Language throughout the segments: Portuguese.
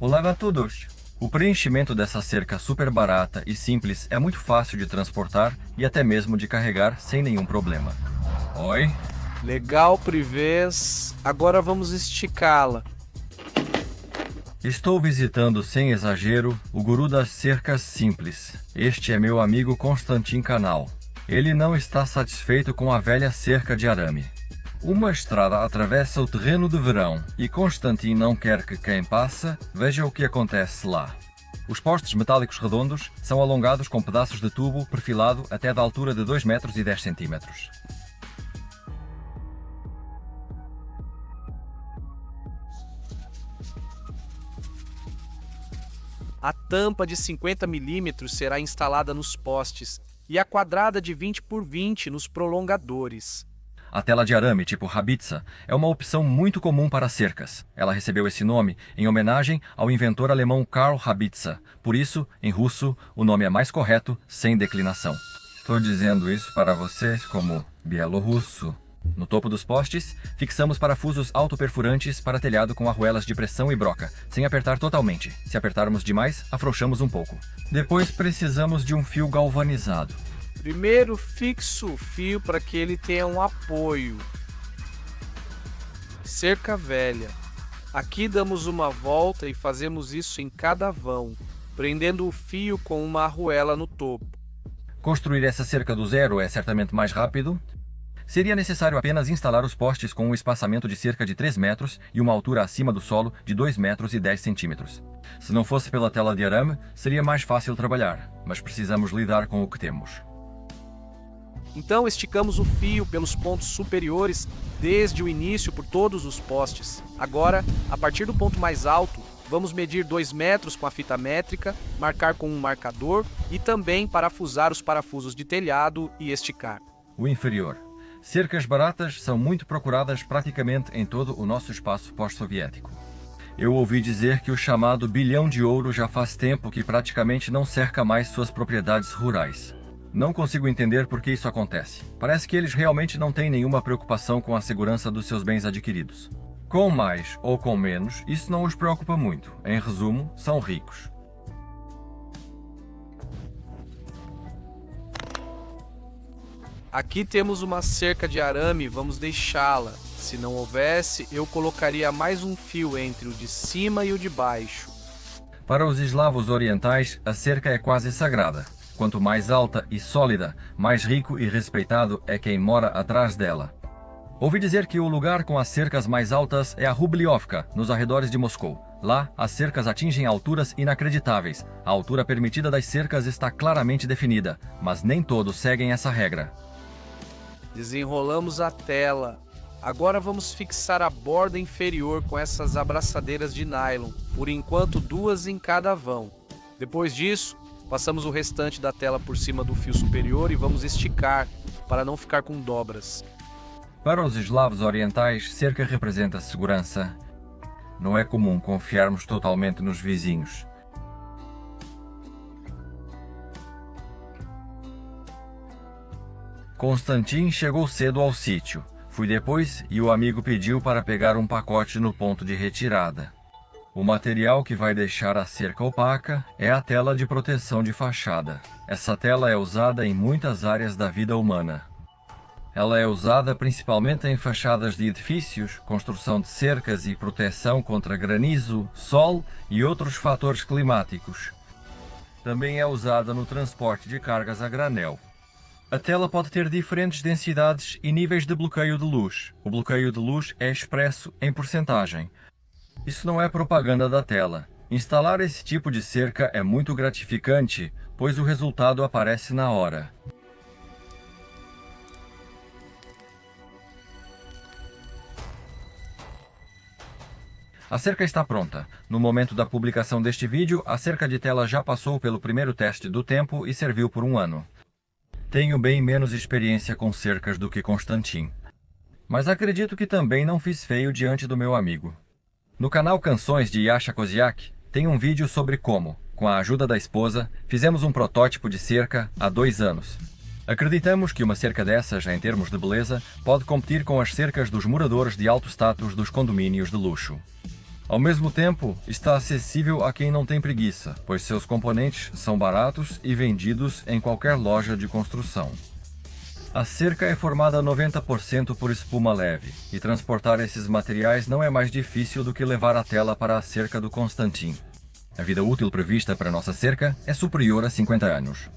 Olá a todos! O preenchimento dessa cerca super barata e simples é muito fácil de transportar e até mesmo de carregar sem nenhum problema. Oi? Legal, Privês. Agora vamos esticá-la. Estou visitando, sem exagero, o guru das cercas simples. Este é meu amigo Constantin Canal. Ele não está satisfeito com a velha cerca de arame. Uma estrada atravessa o terreno de verão e Constantin não quer que quem passa veja o que acontece lá. Os postes metálicos redondos são alongados com pedaços de tubo perfilado até da altura de 2 metros e 10 centímetros. A tampa de 50 mm será instalada nos postes e a quadrada de 20 por 20 nos prolongadores. A tela de arame tipo Rabitsa é uma opção muito comum para cercas. Ela recebeu esse nome em homenagem ao inventor alemão Karl Rabitsa. Por isso, em russo, o nome é mais correto, sem declinação. Estou dizendo isso para vocês como bielorrusso. No topo dos postes, fixamos parafusos autoperfurantes para telhado com arruelas de pressão e broca, sem apertar totalmente. Se apertarmos demais, afrouxamos um pouco. Depois precisamos de um fio galvanizado. Primeiro, fixe o fio para que ele tenha um apoio. Cerca velha. Aqui damos uma volta e fazemos isso em cada vão, prendendo o fio com uma arruela no topo. Construir essa cerca do zero é certamente mais rápido. Seria necessário apenas instalar os postes com um espaçamento de cerca de 3 metros e uma altura acima do solo de 2 metros e 10 centímetros. Se não fosse pela tela de arame, seria mais fácil trabalhar, mas precisamos lidar com o que temos. Então esticamos o fio pelos pontos superiores desde o início por todos os postes. Agora, a partir do ponto mais alto, vamos medir 2 metros com a fita métrica, marcar com um marcador e também parafusar os parafusos de telhado e esticar. O inferior. Cercas baratas são muito procuradas praticamente em todo o nosso espaço pós-soviético. Eu ouvi dizer que o chamado bilhão de ouro já faz tempo que praticamente não cerca mais suas propriedades rurais. Não consigo entender por que isso acontece. Parece que eles realmente não têm nenhuma preocupação com a segurança dos seus bens adquiridos. Com mais ou com menos, isso não os preocupa muito. Em resumo, são ricos. Aqui temos uma cerca de arame, vamos deixá-la. Se não houvesse, eu colocaria mais um fio entre o de cima e o de baixo. Para os eslavos orientais, a cerca é quase sagrada. Quanto mais alta e sólida, mais rico e respeitado é quem mora atrás dela. Ouvi dizer que o lugar com as cercas mais altas é a Rubliovka, nos arredores de Moscou. Lá, as cercas atingem alturas inacreditáveis. A altura permitida das cercas está claramente definida, mas nem todos seguem essa regra. Desenrolamos a tela. Agora vamos fixar a borda inferior com essas abraçadeiras de nylon, por enquanto 2 em cada vão. Depois disso, passamos o restante da tela por cima do fio superior e vamos esticar, para não ficar com dobras. Para os eslavos orientais, cerca representa segurança. Não é comum confiarmos totalmente nos vizinhos. Constantin chegou cedo ao sítio. Fui depois e o amigo pediu para pegar um pacote no ponto de retirada. O material que vai deixar a cerca opaca é a tela de proteção de fachada. Essa tela é usada em muitas áreas da vida humana. Ela é usada principalmente em fachadas de edifícios, construção de cercas e proteção contra granizo, sol e outros fatores climáticos. Também é usada no transporte de cargas a granel. A tela pode ter diferentes densidades e níveis de bloqueio de luz. O bloqueio de luz é expresso em porcentagem. Isso não é propaganda da tela. Instalar esse tipo de cerca é muito gratificante, pois o resultado aparece na hora. A cerca está pronta. No momento da publicação deste vídeo, a cerca de tela já passou pelo primeiro teste do tempo e serviu por 1 ano. Tenho bem menos experiência com cercas do que Constantin, mas acredito que também não fiz feio diante do meu amigo. No canal Canções de Yasha Koziak, tem um vídeo sobre como, com a ajuda da esposa, fizemos um protótipo de cerca há 2 anos. Acreditamos que uma cerca dessas, em termos de beleza, pode competir com as cercas dos moradores de alto status dos condomínios de luxo. Ao mesmo tempo, está acessível a quem não tem preguiça, pois seus componentes são baratos e vendidos em qualquer loja de construção. A cerca é formada 90% por espuma leve, e transportar esses materiais não é mais difícil do que levar a tela para a cerca do Constantin. A vida útil prevista para nossa cerca é superior a 50 anos.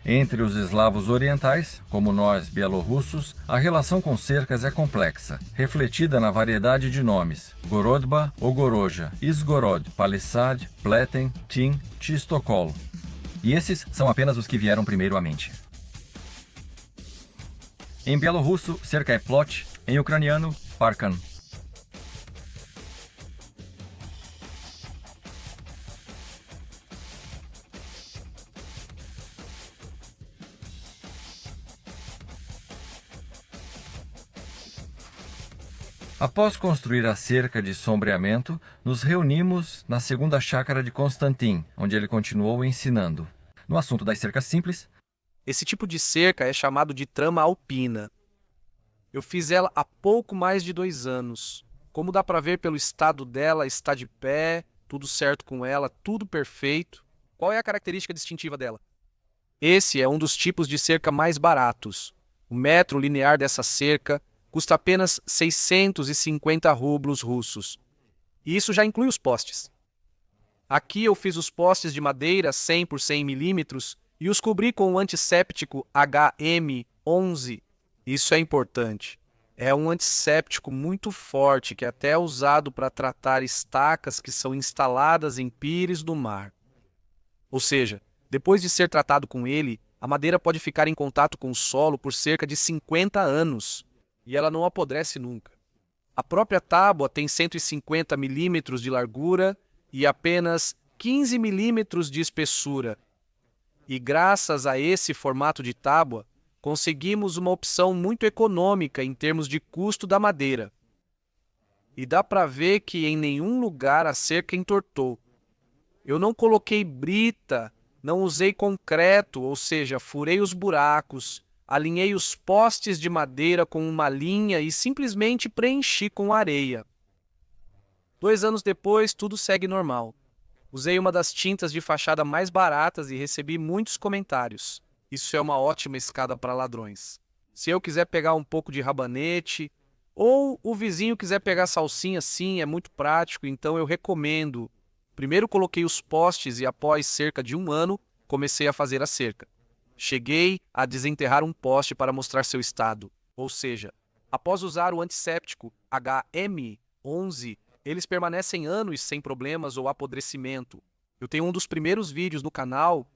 Entre os eslavos orientais, como nós bielorrussos, a relação com cercas é complexa, refletida na variedade de nomes: Gorodba, Ogoroja, Izgorod, Palissad, Pleten, Tin, Chistokol. E esses são apenas os que vieram primeiro à mente. Em bielorrusso, cerca é plot, em ucraniano, parkan. Após construir a cerca de sombreamento, nos reunimos na segunda chácara de Constantin, onde ele continuou ensinando. No assunto das cercas simples, Esse tipo de cerca é chamado de trama alpina. Eu fiz ela há pouco mais de 2 anos. Como dá para ver pelo estado dela, está de pé, tudo certo com ela, tudo perfeito. Qual é a característica distintiva dela? Esse é um dos tipos de cerca mais baratos. O metro linear dessa cerca custa apenas 650 rublos russos. E isso já inclui os postes. Aqui eu fiz os postes de madeira 100 por 100 milímetros e os cobri com o antisséptico HM11. Isso é importante. É um antisséptico muito forte que até é usado para tratar estacas que são instaladas em pires do mar. Ou seja, depois de ser tratado com ele, a madeira pode ficar em contato com o solo por cerca de 50 anos e ela não apodrece nunca. A própria tábua tem 150 milímetros de largura e apenas 15 milímetros de espessura. E graças a esse formato de tábua, conseguimos uma opção muito econômica em termos de custo da madeira. E dá para ver que em nenhum lugar a cerca entortou. Eu não coloquei brita, não usei concreto, ou seja, furei os buracos, alinhei os postes de madeira com uma linha e simplesmente preenchi com areia. 2 anos depois, tudo segue normal. Usei uma das tintas de fachada mais baratas e recebi muitos comentários. Isso é uma ótima escada para ladrões. Se eu quiser pegar um pouco de rabanete, ou o vizinho quiser pegar salsinha, sim, é muito prático, então eu recomendo. Primeiro coloquei os postes e após cerca de 1 ano, comecei a fazer a cerca. Cheguei a desenterrar um poste para mostrar seu estado. Ou seja, após usar o antisséptico HM11, eles permanecem anos sem problemas ou apodrecimento. Eu tenho um dos primeiros vídeos no canal.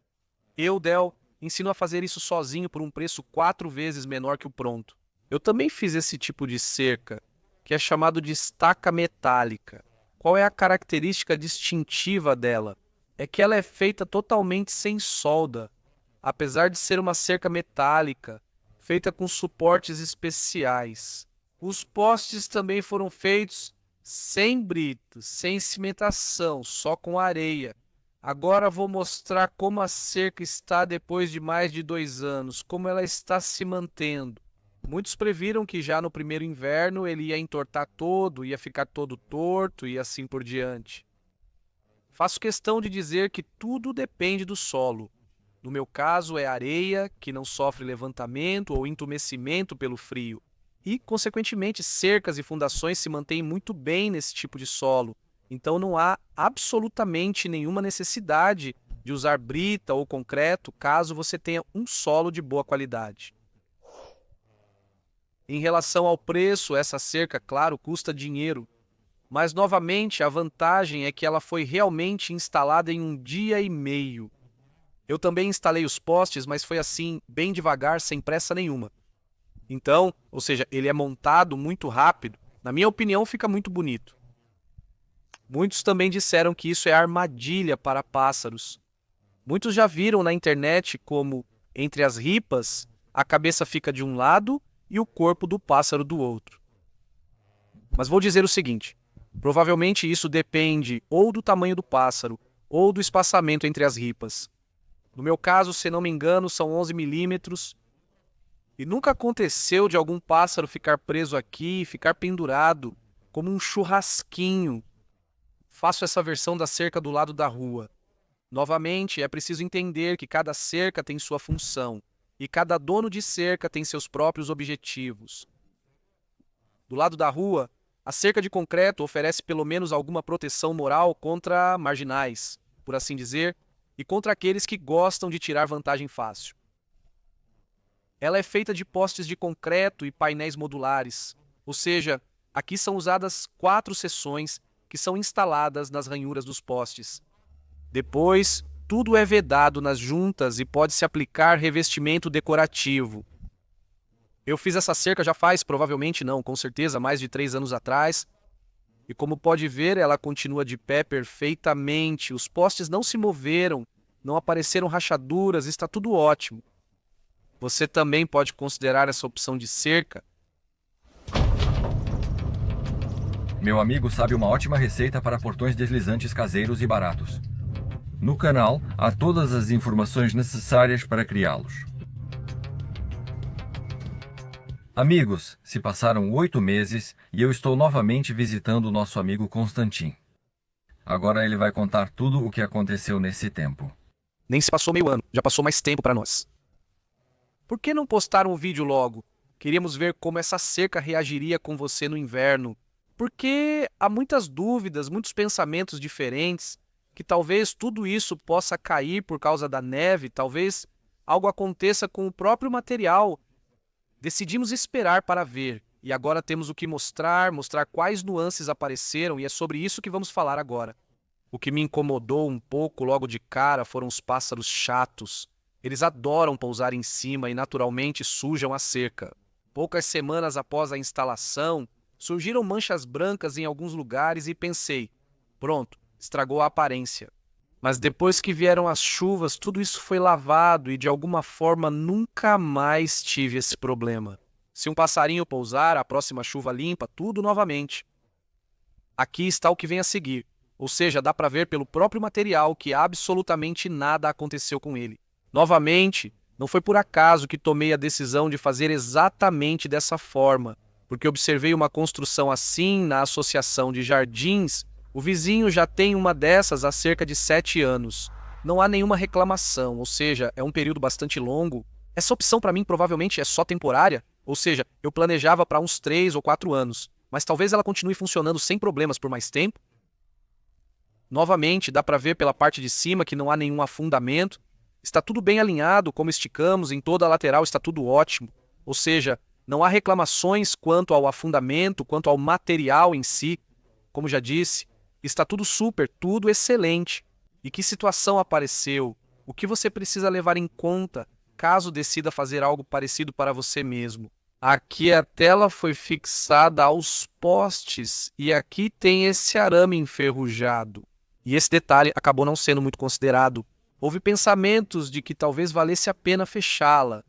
Ensino a fazer isso sozinho por um preço 4 vezes menor que o pronto. Eu também fiz esse tipo de cerca, que é chamado de estaca metálica. Qual é a característica distintiva dela? É que ela é feita totalmente sem solda, apesar de ser uma cerca metálica, feita com suportes especiais. Os postes também foram feitos sem brito, sem cimentação, só com areia. Agora vou mostrar como a cerca está depois de mais de 2 anos, como ela está se mantendo. Muitos previram que já no primeiro inverno ele ia entortar todo, ia ficar todo torto e assim por diante. Faço questão de dizer que tudo depende do solo. No meu caso é areia, que não sofre levantamento ou entumecimento pelo frio. E, consequentemente, cercas e fundações se mantêm muito bem nesse tipo de solo. Então não há absolutamente nenhuma necessidade de usar brita ou concreto caso você tenha um solo de boa qualidade. Em relação ao preço, essa cerca, claro, custa dinheiro. Mas, novamente, a vantagem é que ela foi realmente instalada em 1 dia e meio. Eu também instalei os postes, mas foi assim, bem devagar, sem pressa nenhuma. Então, ou seja, ele é montado muito rápido. Na minha opinião, fica muito bonito. Muitos também disseram que isso é armadilha para pássaros. Muitos já viram na internet como, entre as ripas, a cabeça fica de um lado e o corpo do pássaro do outro. Mas vou dizer o seguinte, provavelmente isso depende ou do tamanho do pássaro ou do espaçamento entre as ripas. No meu caso, se não me engano, são 11 milímetros. E nunca aconteceu de algum pássaro ficar preso aqui, ficar pendurado, como um churrasquinho. Faço essa versão da cerca do lado da rua. Novamente, é preciso entender que cada cerca tem sua função, e cada dono de cerca tem seus próprios objetivos. Do lado da rua, a cerca de concreto oferece pelo menos alguma proteção moral contra marginais, por assim dizer, e contra aqueles que gostam de tirar vantagem fácil. Ela é feita de postes de concreto e painéis modulares, ou seja, aqui são usadas 4 seções que são instaladas nas ranhuras dos postes. Depois, tudo é vedado nas juntas e pode-se aplicar revestimento decorativo. Eu fiz essa cerca já faz, provavelmente não, com certeza, mais de 3 anos atrás. E como pode ver, ela continua de pé perfeitamente. Os postes não se moveram, não apareceram rachaduras, está tudo ótimo. Você também pode considerar essa opção de cerca. Meu amigo sabe uma ótima receita para portões deslizantes caseiros e baratos. No canal há todas as informações necessárias para criá-los. Amigos, se passaram 8 meses e eu estou novamente visitando o nosso amigo Constantin. Agora ele vai contar tudo o que aconteceu nesse tempo. Nem se passou meio ano, já passou mais tempo para nós. Por que não postar um vídeo logo? Queríamos ver como essa cerca reagiria com você no inverno. Porque há muitas dúvidas, muitos pensamentos diferentes, que talvez tudo isso possa cair por causa da neve, talvez algo aconteça com o próprio material. Decidimos esperar para ver, e agora temos o que mostrar quais nuances apareceram, e é sobre isso que vamos falar agora. O que me incomodou um pouco logo de cara foram os pássaros chatos. Eles adoram pousar em cima e naturalmente sujam a cerca. Poucas semanas após a instalação, surgiram manchas brancas em alguns lugares e pensei, pronto, estragou a aparência. Mas depois que vieram as chuvas, tudo isso foi lavado e de alguma forma nunca mais tive esse problema. Se um passarinho pousar, a próxima chuva limpa tudo novamente. Aqui está o que vem a seguir, ou seja, dá para ver pelo próprio material que absolutamente nada aconteceu com ele. Novamente, não foi por acaso que tomei a decisão de fazer exatamente dessa forma, porque observei uma construção assim na associação de jardins. O vizinho já tem uma dessas há cerca de 7 anos. Não há nenhuma reclamação, ou seja, é um período bastante longo. Essa opção para mim provavelmente é só temporária, ou seja, eu planejava para uns 3 ou 4 anos, mas talvez ela continue funcionando sem problemas por mais tempo. Novamente, dá para ver pela parte de cima que não há nenhum afundamento. Está tudo bem alinhado, como esticamos, em toda a lateral está tudo ótimo. Ou seja, não há reclamações quanto ao afundamento, quanto ao material em si. Como já disse, está tudo super, tudo excelente. E que situação apareceu? O que você precisa levar em conta caso decida fazer algo parecido para você mesmo? Aqui a tela foi fixada aos postes e aqui tem esse arame enferrujado. E esse detalhe acabou não sendo muito considerado. Houve pensamentos de que talvez valesse a pena fechá-la,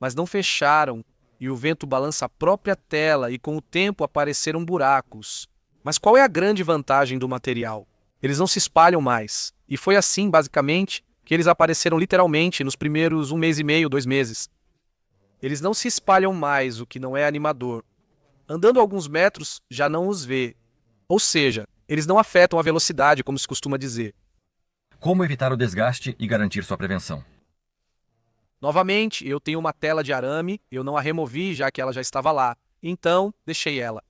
mas não fecharam, e o vento balança a própria tela e com o tempo apareceram buracos. Mas qual é a grande vantagem do material? Eles não se espalham mais, e foi assim, basicamente, que eles apareceram literalmente nos primeiros 1 mês e meio, 2 meses. Eles não se espalham mais, o que não é animador. Andando alguns metros, já não os vê. Ou seja, eles não afetam a velocidade, como se costuma dizer. Como evitar o desgaste e garantir sua prevenção? Novamente, eu tenho uma tela de arame, eu não a removi já que ela já estava lá, então deixei ela.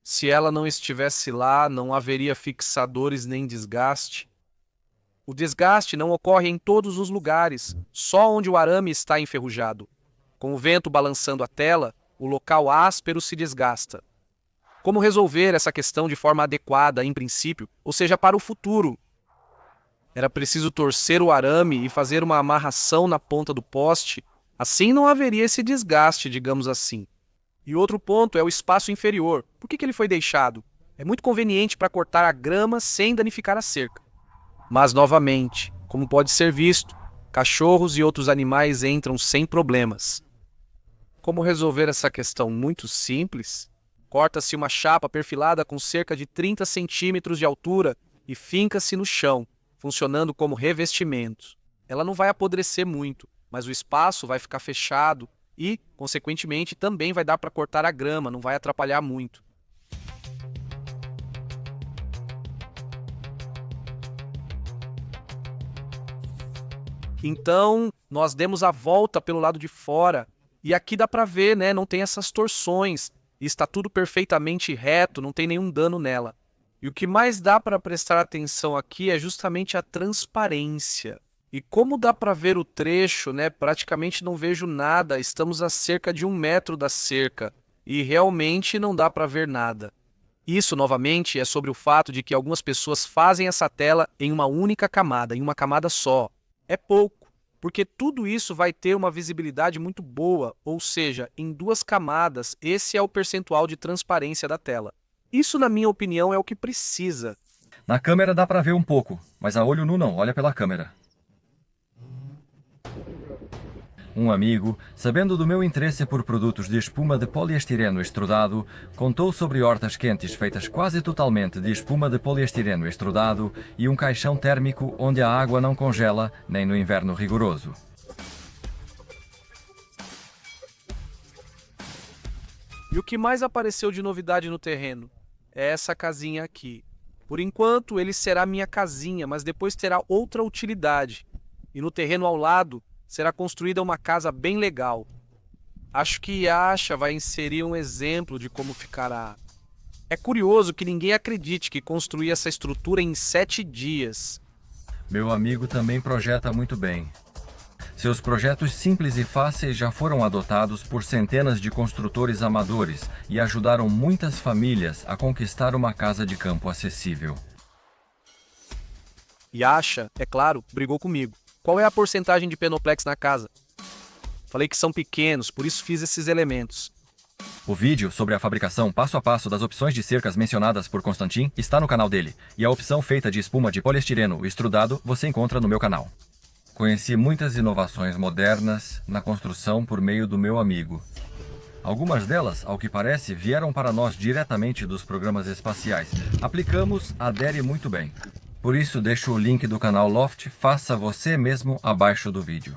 Se ela não estivesse lá, não haveria fixadores nem desgaste. O desgaste não ocorre em todos os lugares, só onde o arame está enferrujado. Com o vento balançando a tela, o local áspero se desgasta. Como resolver essa questão de forma adequada, em princípio, ou seja, para o futuro? Era preciso torcer o arame e fazer uma amarração na ponta do poste, assim não haveria esse desgaste, digamos assim. E outro ponto é o espaço inferior. Por que ele foi deixado? É muito conveniente para cortar a grama sem danificar a cerca. Mas, novamente, como pode ser visto, cachorros e outros animais entram sem problemas. Como resolver essa questão muito simples? Corta-se uma chapa perfilada com cerca de 30 centímetros de altura e finca-se no chão, funcionando como revestimento. ela não vai apodrecer muito, mas o espaço vai ficar fechado e, consequentemente, também vai dar para cortar a grama, não vai atrapalhar muito. Então, nós demos a volta pelo lado de fora e aqui dá para ver, né? Não tem essas torções, está tudo perfeitamente reto, não tem nenhum dano nela. E o que mais dá para prestar atenção aqui é justamente a transparência. E como dá para ver o trecho, né? Praticamente não vejo nada, estamos a cerca de 1 metro da cerca e realmente não dá para ver nada. Isso, novamente, é sobre o fato de que algumas pessoas fazem essa tela em uma única camada, em uma camada só. É pouco, porque tudo isso vai ter uma visibilidade muito boa, ou seja, em 2 camadas, esse é o percentual de transparência da tela. Isso, na minha opinião, é o que precisa. Na câmera dá para ver um pouco, mas a olho nu não, olha pela câmera. Um amigo, sabendo do meu interesse por produtos de espuma de poliestireno extrudado, contou sobre hortas quentes feitas quase totalmente de espuma de poliestireno extrudado e um caixão térmico onde a água não congela nem no inverno rigoroso. E o que mais apareceu de novidade no terreno? É essa casinha aqui. Por enquanto, ele será minha casinha, mas depois terá outra utilidade. E no terreno ao lado, será construída uma casa bem legal. Acho que Yasha vai inserir um exemplo de como ficará. É curioso que ninguém acredite que construí essa estrutura em 7 dias. Meu amigo também projeta muito bem. Seus projetos simples e fáceis já foram adotados por centenas de construtores amadores e ajudaram muitas famílias a conquistar uma casa de campo acessível. Yasha, é claro, brigou comigo. Qual é a porcentagem de Penoplex na casa? Falei que são pequenos, por isso fiz esses elementos. O vídeo sobre a fabricação passo a passo das opções de cercas mencionadas por Constantin está no canal dele, e a opção feita de espuma de poliestireno extrudado você encontra no meu canal. Conheci muitas inovações modernas na construção por meio do meu amigo. Algumas delas, ao que parece, vieram para nós diretamente dos programas espaciais. Aplicamos, adere muito bem. Por isso, deixo o link do canal Loft, faça você mesmo abaixo do vídeo.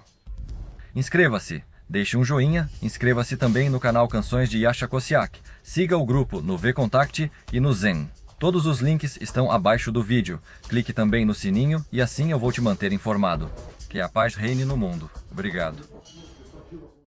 Inscreva-se, deixe um joinha, inscreva-se também no canal Canções de Yasha Kosiak, siga o grupo no VKontakte e no Zen. Todos os links estão abaixo do vídeo. Clique também no sininho e assim eu vou te manter informado. Que a paz reine no mundo. Obrigado.